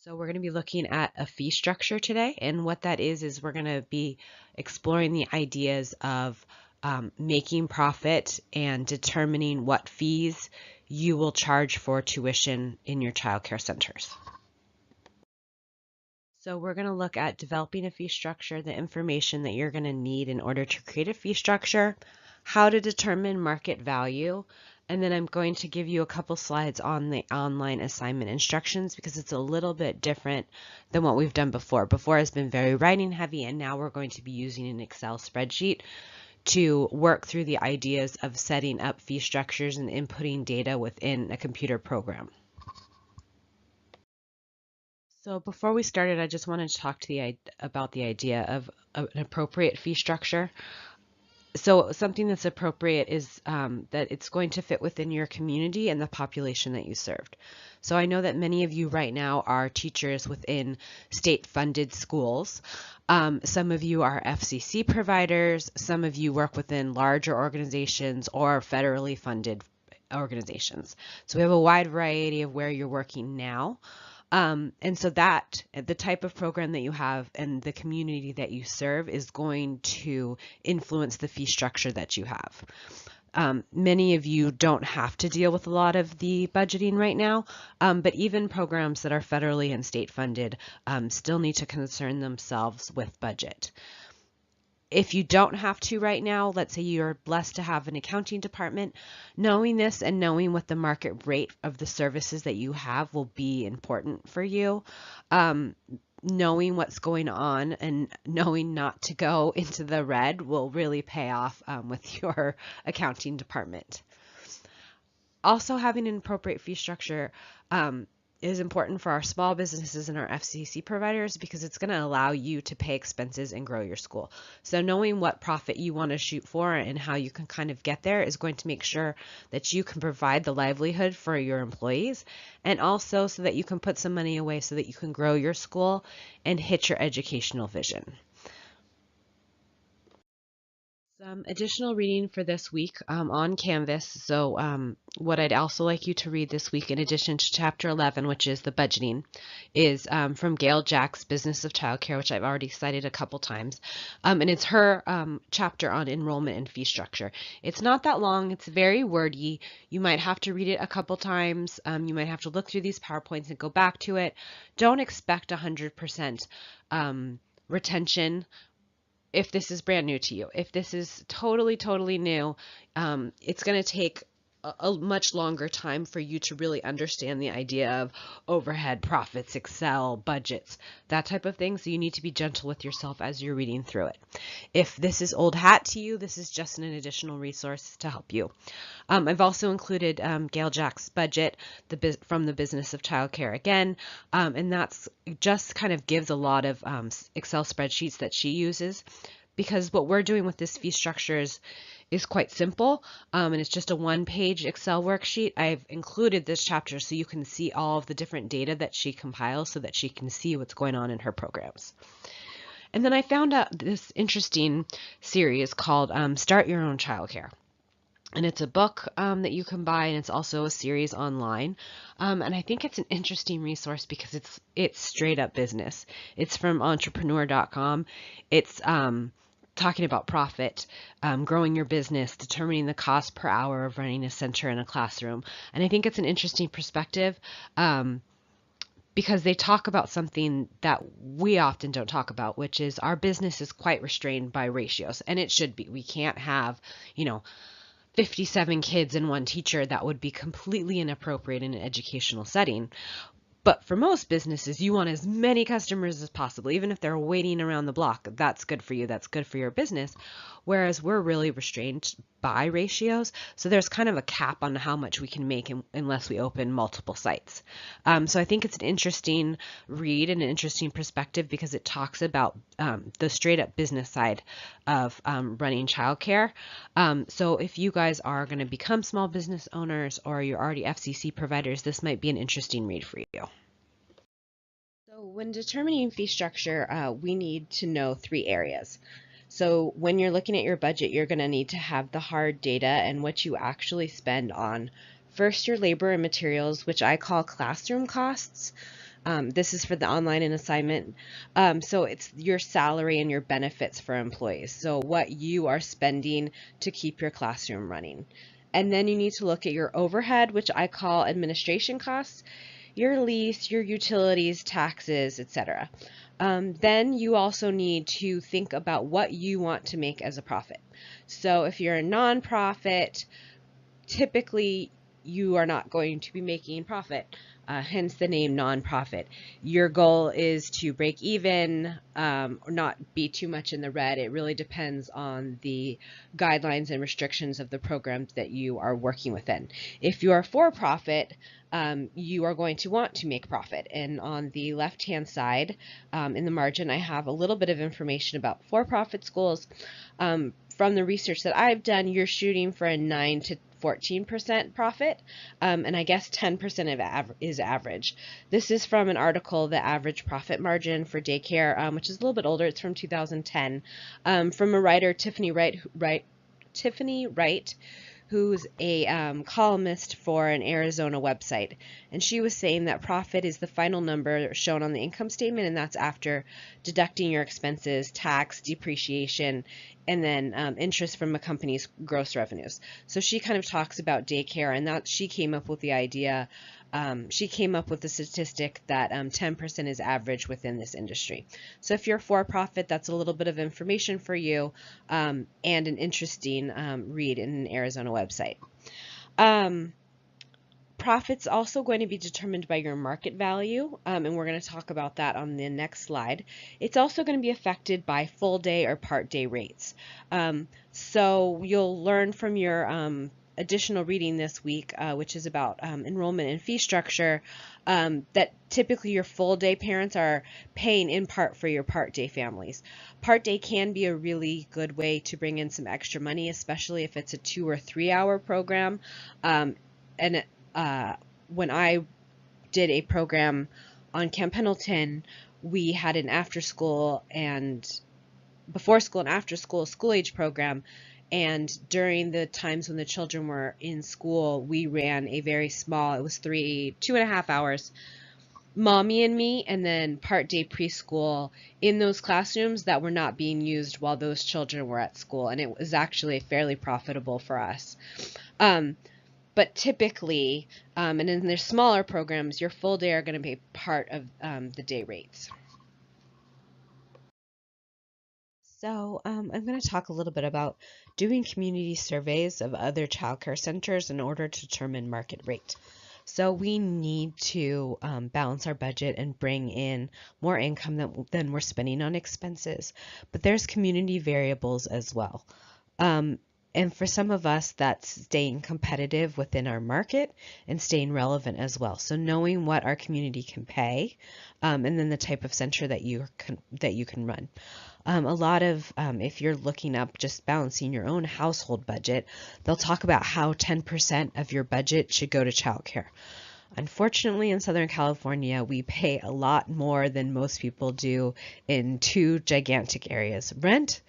So we're going to be looking at a fee structure today, and what that is we're going to be exploring the ideas of making profit and determining what fees you will charge for tuition in your childcare centers. So we're going to look at developing a fee structure, the information that you're going to need in order to create a fee structure, how to determine market value, and then I'm going to give you a couple slides on the online assignment instructions because it's a little bit different than what we've done before. Before has been very writing heavy, and now we're going to be using an Excel spreadsheet to work through the ideas of setting up fee structures and inputting data within a computer program. So before we started, I just wanted to talk to about the idea of an appropriate fee structure. So something that's appropriate is that it's going to fit within your community and the population that you served. So I know that many of you right now are teachers within state-funded schools. Some of you are FCC providers. Some of you work within larger organizations or federally funded organizations. So we have a wide variety of where you're working now. And so that the type of program that you have and the community that you serve is going to influence the fee structure that you have. Many of you don't have to deal with a lot of the budgeting right now, but even programs that are federally and state funded still need to concern themselves with budget. If you don't have to right now, let's say you're blessed to have an accounting department, knowing this and knowing what the market rate of the services that you have will be important for you. Knowing what's going on and knowing not to go into the red will really pay off with your accounting department. Also, having an appropriate fee structure is important for our small businesses and our FCC providers because it's going to allow you to pay expenses and grow your school. So knowing what profit you want to shoot for and how you can kind of get there is going to make sure that you can provide the livelihood for your employees, and also so that you can put some money away so that you can grow your school and hit your educational vision. Some additional reading for this week on Canvas. So what I'd also like you to read this week, in addition to Chapter 11, which is the budgeting, is from Gail Jack's Business of Childcare, which I've already cited a couple times. And it's her chapter on enrollment and fee structure. It's not that long. It's very wordy. You might have to read it a couple times. You might have to look through these PowerPoints and go back to it. Don't expect 100% retention if this is brand new to you. If this is totally new, it's going to take a much longer time for you to really understand the idea of overhead, profits, Excel, budgets, that type of thing. So you need to be gentle with yourself as you're reading through it. If this is old hat to you, this is just an additional resource to help you. I've also included Gail Jack's budget from the Business of Childcare again, and that's just kind of gives a lot of Excel spreadsheets that she uses, because what we're doing with this fee structure is quite simple, and it's just a one-page Excel worksheet. I've included this chapter so you can see all of the different data that she compiles so that she can see what's going on in her programs. And then I found out this interesting series called Start Your Own Childcare. And it's a book that you can buy, and it's also a series online. And I think it's an interesting resource because it's straight up business. It's from entrepreneur.com. It's talking about profit, growing your business, determining the cost per hour of running a center in a classroom. And I think it's an interesting perspective because they talk about something that we often don't talk about, which is our business is quite restrained by ratios, and it should be. We can't have, 57 kids and one teacher. That would be completely inappropriate in an educational setting. But for most businesses, you want as many customers as possible. Even if they're waiting around the block, that's good for you. That's good for your business. Whereas we're really restrained by ratios. So there's kind of a cap on how much we can make unless we open multiple sites. So I think it's an interesting read and an interesting perspective because it talks about the straight up business side of running childcare. So if you guys are going to become small business owners or you're already FCC providers, this might be an interesting read for you. So when determining fee structure, we need to know 3 areas. So when you're looking at your budget, you're going to need to have the hard data and what you actually spend on. First, your labor and materials, which I call classroom costs. This is for the online and assignment. So it's your salary and your benefits for employees. So what you are spending to keep your classroom running. And then you need to look at your overhead, which I call administration costs, your lease, your utilities, taxes, etc. Then you also need to think about what you want to make as a profit. So if you're a nonprofit, typically you are not going to be making profit, hence the name nonprofit. Your goal is to break even, or not be too much in the red. It really depends on the guidelines and restrictions of the programs that you are working within. If you are for profit, you are going to want to make profit. And on the left-hand side, in the margin, I have a little bit of information about for-profit schools. From the research that I've done, you're shooting for a 9 to 14% profit, and I guess 10% is average. This is from an article, The Average Profit Margin for Daycare, which is a little bit older. It's from 2010, from a writer, Tiffany Wright, who's a columnist for an Arizona website. And she was saying that profit is the final number shown on the income statement, and that's after deducting your expenses, tax, depreciation, and then interest from a company's gross revenues. So she kind of talks about daycare, and that she came up with the idea. She came up with the statistic that 10% is average within this industry. So if you're for profit, that's a little bit of information for you, and an interesting read in an Arizona website. Profit's also going to be determined by your market value, and we're going to talk about that on the next slide. It's also going to be affected by full day or part day rates. So you'll learn from your additional reading this week, which is about enrollment and fee structure, that typically your full day parents are paying in part for your part day families. Part day can be a really good way to bring in some extra money, especially if it's a 2 or 3 hour program. When I did a program on Camp Pendleton, we had an after school and before school and after school age program. And during the times when the children were in school, we ran a very small, it was 2.5 hours, mommy and me, and then part day preschool in those classrooms that were not being used while those children were at school. And it was actually fairly profitable for us. But typically, and in their smaller programs, your full day are going to be part of the day rates. So I'm going to talk a little bit about doing community surveys of other childcare centers in order to determine market rate. So we need to balance our budget and bring in more income than we're spending on expenses. But there's community variables as well. And for some of us, that's staying competitive within our market and staying relevant as well. So knowing what our community can pay, and then the type of center that you can run. A lot of, if you're looking up just balancing your own household budget, they'll talk about how 10% of your budget should go to childcare. Unfortunately, in Southern California, we pay a lot more than most people do in two gigantic areas, rent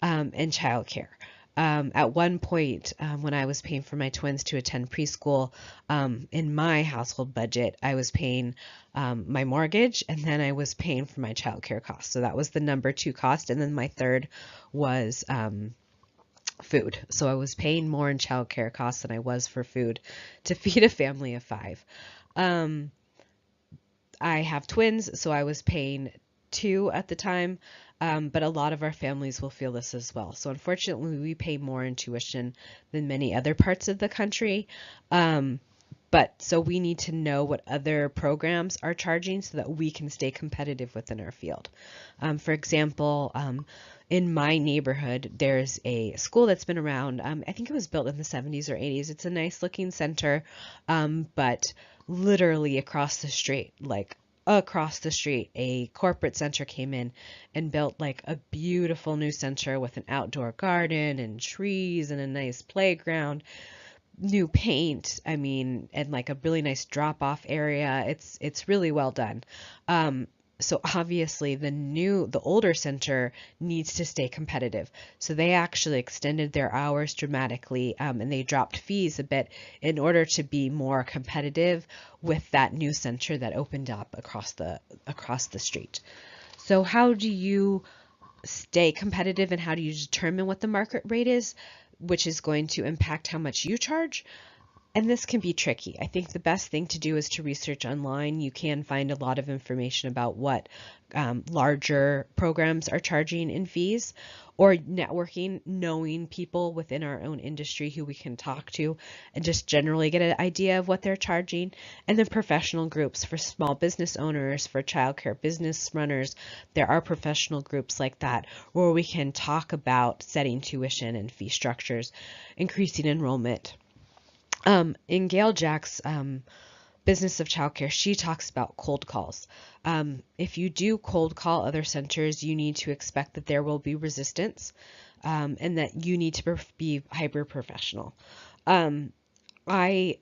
and childcare. At one point, when I was paying for my twins to attend preschool, in my household budget, I was paying my mortgage, and then I was paying for my childcare costs. So that was the number 2 cost, and then my third was food. So I was paying more in childcare costs than I was for food to feed a family of 5. I have twins, so I was paying 2 at the time. But a lot of our families will feel this as well. So unfortunately, we pay more in tuition than many other parts of the country. But so we need to know what other programs are charging so that we can stay competitive within our field. For example, in my neighborhood, there's a school that's been around. I think it was built in the 70s or 80s. It's a nice looking center, but literally across the street, a corporate center came in and built like a beautiful new center with an outdoor garden and trees and a nice playground, new paint, and like a really nice drop-off area. It's really well done. So obviously the older center needs to stay competitive. So they actually extended their hours dramatically, and they dropped fees a bit in order to be more competitive with that new center that opened up across the street. So how do you stay competitive, and how do you determine what the market rate is, which is going to impact how much you charge? And this can be tricky. I think the best thing to do is to research online. You can find a lot of information about what larger programs are charging in fees, or networking, knowing people within our own industry who we can talk to and just generally get an idea of what they're charging. And then professional groups for small business owners, for childcare business runners. There are professional groups like that where we can talk about setting tuition and fee structures, increasing enrollment. In Gail Jack's Business of Childcare, she talks about cold calls. If you do cold call other centers, you need to expect that there will be resistance, and that you need to be hyper professional. I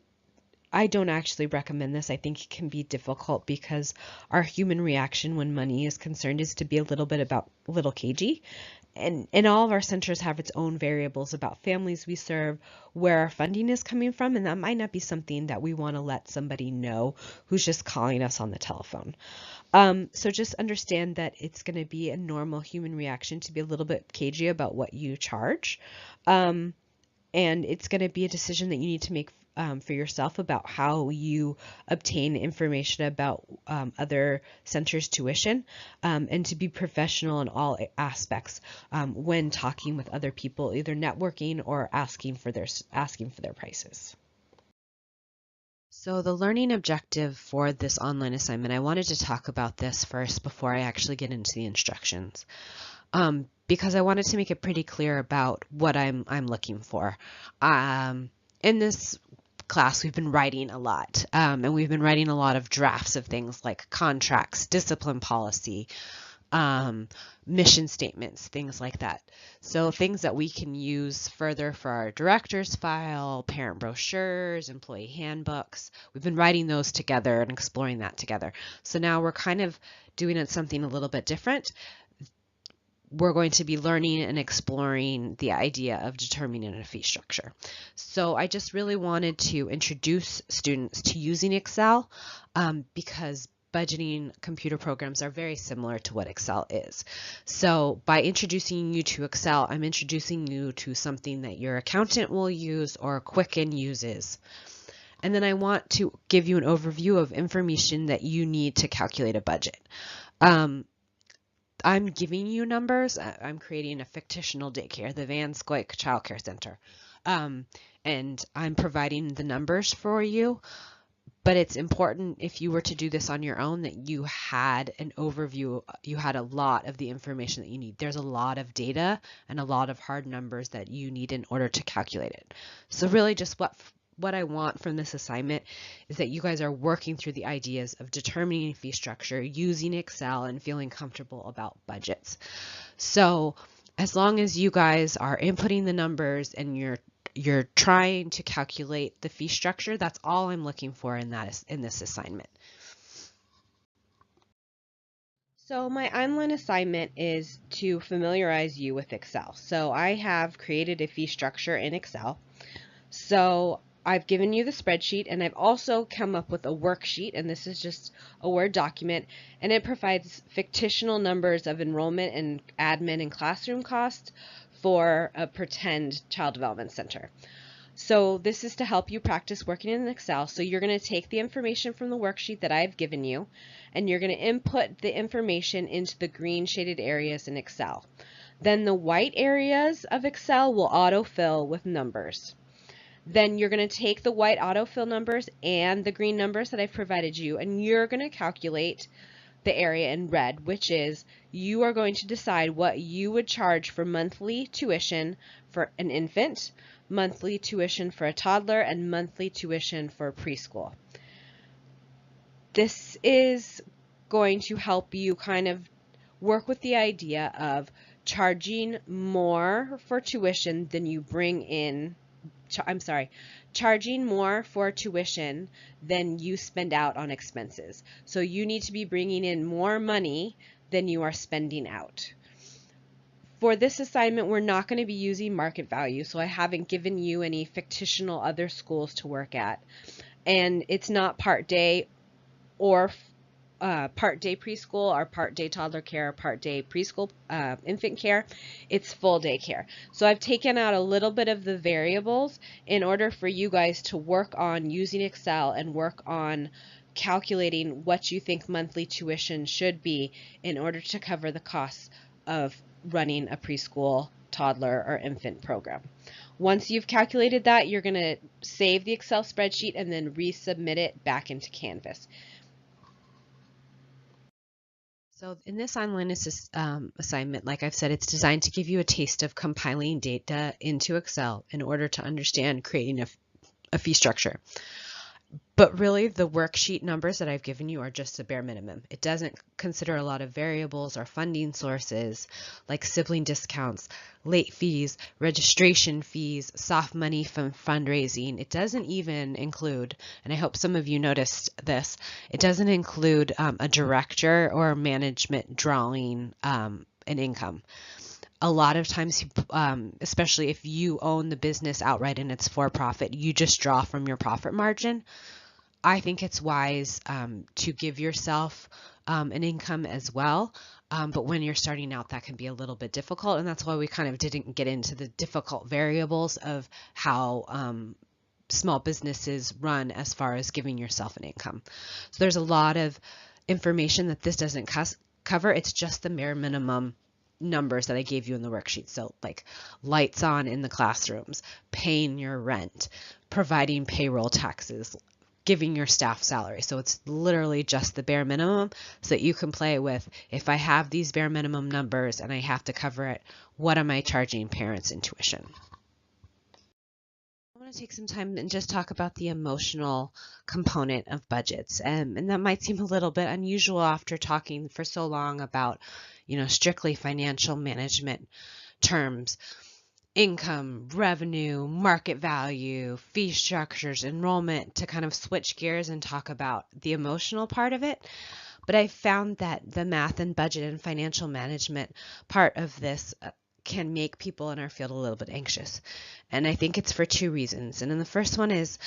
don't actually recommend this. I think it can be difficult because our human reaction when money is concerned is to be a little cagey. And all of our centers have its own variables about families we serve, where our funding is coming from, and that might not be something that we want to let somebody know who's just calling us on the telephone. So just understand that it's going to be a normal human reaction to be a little bit cagey about what you charge. And it's going to be a decision that you need to make for yourself about how you obtain information about other centers' tuition, and to be professional in all aspects when talking with other people, either networking or asking for their prices. So the learning objective for this online assignment, I wanted to talk about this first before I actually get into the instructions. Because I wanted to make it pretty clear about what I'm looking for. In this class, we've been writing a lot, and we've been writing a lot of drafts of things like contracts, discipline policy, mission statements, things like that. So things that we can use further for our director's file, parent brochures, employee handbooks. We've been writing those together and exploring that together. So now we're kind of doing something a little bit different. We're going to be learning and exploring the idea of determining a fee structure. So I just really wanted to introduce students to using Excel, because budgeting computer programs are very similar to what Excel is. So by introducing you to Excel, I'm introducing you to something that your accountant will use or Quicken uses. And then I want to give you an overview of information that you need to calculate a budget. I'm giving you numbers. I'm creating a fictional daycare, the Van Scoik Child Care Center. And I'm providing the numbers for you. But it's important, if you were to do this on your own, that you had an overview, you had a lot of the information that you need. There's a lot of data and a lot of hard numbers that you need in order to calculate it. So really just what I want from this assignment is that you guys are working through the ideas of determining fee structure, using Excel, and feeling comfortable about budgets. So as long as you guys are inputting the numbers and you're trying to calculate the fee structure, that's all I'm looking for in this assignment. So my online assignment is to familiarize you with Excel. So I have created a fee structure in Excel. So I've given you the spreadsheet, and I've also come up with a worksheet, and this is just a Word document, and it provides fictional numbers of enrollment and admin and classroom costs for a pretend child development center. So this is to help you practice working in Excel. So you're going to take the information from the worksheet that I've given you, and you're going to input the information into the green shaded areas in Excel. Then the white areas of Excel will autofill with numbers. Then you're going to take the white autofill numbers and the green numbers that I've provided you, and you're going to calculate the area in red, which is you are going to decide what you would charge for monthly tuition for an infant, monthly tuition for a toddler, and monthly tuition for preschool. This is going to help you kind of work with the idea of charging more for tuition than you bring in I'm sorry, charging more for tuition than you spend out on expenses. So you need to be bringing in more money than you are spending out. For this assignment, we're not going to be using market value, so I haven't given you any fictional other schools to work at. And it's not part day or part day preschool or part day toddler care or part day preschool infant care. It's full day care. So I've taken out a little bit of the variables in order for you guys to work on using Excel and work on calculating what you think monthly tuition should be in order to cover the costs of running a preschool, toddler, or infant program. Once you've calculated that, you're going to save the Excel spreadsheet and then resubmit it back into Canvas. So in this online assignment, like I've said, it's designed to give you a taste of compiling data into Excel in order to understand creating a fee structure. But really, the worksheet numbers that I've given you are just the bare minimum. It doesn't consider a lot of variables or funding sources like sibling discounts, late fees, registration fees, soft money from fundraising. It doesn't even include, and I hope some of you noticed this, it doesn't include a director or management drawing an income. A lot of times, especially if you own the business outright and it's for profit, you just draw from your profit margin. I think it's wise to give yourself an income as well. But when you're starting out, that can be a little bit difficult. And that's why we kind of didn't get into the difficult variables of how small businesses run as far as giving yourself an income. So there's a lot of information that this doesn't cover. It's just the bare minimum numbers that I gave you in the worksheet. So like lights on in the classrooms, paying your rent, providing payroll taxes, giving your staff salary. So it's literally just the bare minimum so that you can play with, if I have these bare minimum numbers and I have to cover it, what am I charging parents in tuition? I want to take some time and just talk about the emotional component of budgets. And that might seem a little bit unusual after talking for so long about, strictly financial management terms. Income, revenue, market value, fee structures, enrollment, to kind of switch gears and talk about the emotional part of it. But I found that the math and budget and financial management part of this can make people in our field a little bit anxious. And I think it's for two reasons. And then the first one is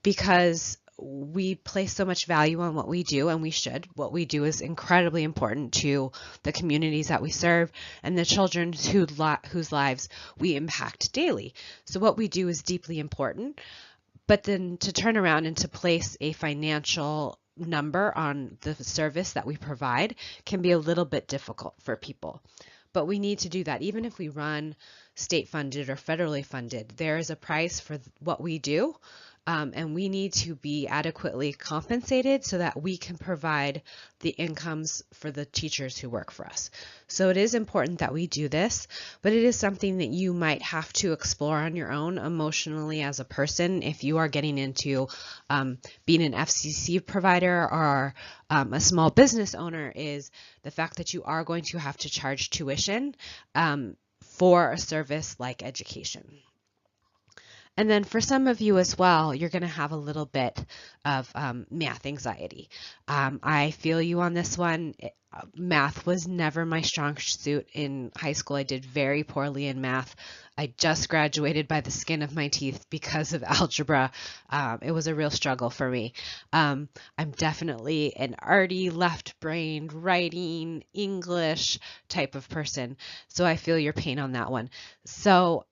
because we place so much value on what we do, and we should. What we do is incredibly important to the communities that we serve and the children whose lives we impact daily. So what we do is deeply important. But then to turn around and to place a financial number on the service that we provide can be a little bit difficult for people. But we need to do that. Even if we run state funded or federally funded, there is a price for what we do. And we need to be adequately compensated so that we can provide the incomes for the teachers who work for us. So it is important that we do this, but it is something that you might have to explore on your own emotionally as a person if you are getting into being an FCC provider or a small business owner, is the fact that you are going to have to charge tuition for a service like education. And then for some of you as well, you're going to have a little bit of math anxiety. I feel you on this one. Math was never my strong suit in high school. I did very poorly in math. I just graduated by the skin of my teeth because of algebra. It was a real struggle for me. I'm definitely an arty, left-brained, writing, English type of person. So I feel your pain on that one. So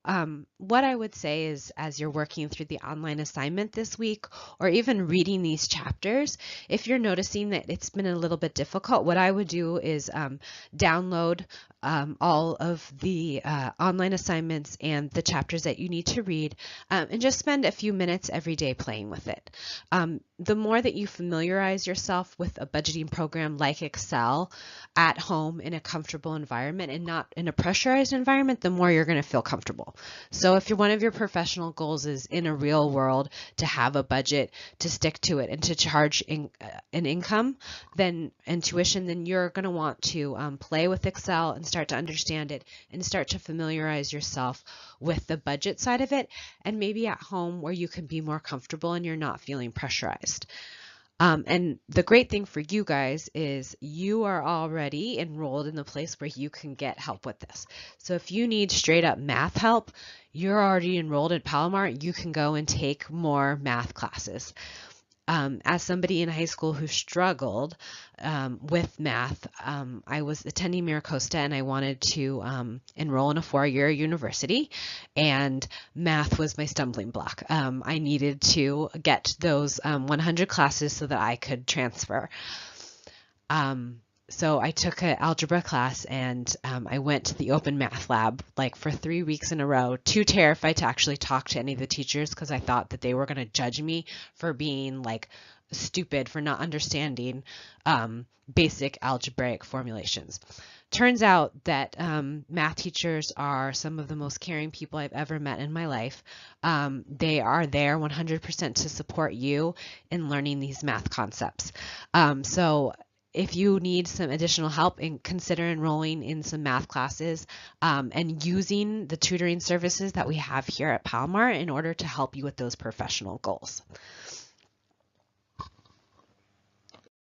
what I would say is, as you're working through the online assignment this week, or even reading these chapters, if you're noticing that it's been a little bit difficult, what I would do is download all of the online assignments and the chapters that you need to read, and just spend a few minutes every day playing with it. the more that you familiarize yourself with a budgeting program like Excel at home in a comfortable environment and not in a pressurized environment, the more you're going to feel comfortable. So if one of your professional goals is in a real world to have a budget, to stick to it, and to charge an income, then and tuition, then you're going to want to play with Excel and start to understand it and start to familiarize yourself with the budget side of it, and maybe at home where you can be more comfortable and you're not feeling pressurized. And the great thing for you guys is you are already enrolled in the place where you can get help with this. So if you need straight up math help, you're already enrolled at Palomar. You can go and take more math classes. As somebody in high school who struggled with math, I was attending Miracosta and I wanted to enroll in a 4-year university, and math was my stumbling block. I needed to get those 100 classes so that I could transfer. So I took an algebra class and I went to the open math lab like for 3 weeks in a row, too terrified to actually talk to any of the teachers because I thought that they were going to judge me for being like stupid, for not understanding basic algebraic formulations. Turns out that math teachers are some of the most caring people I've ever met in my life. They are there 100% to support you in learning these math concepts. So if you need some additional help, consider enrolling in some math classes and using the tutoring services that we have here at Palomar in order to help you with those professional goals.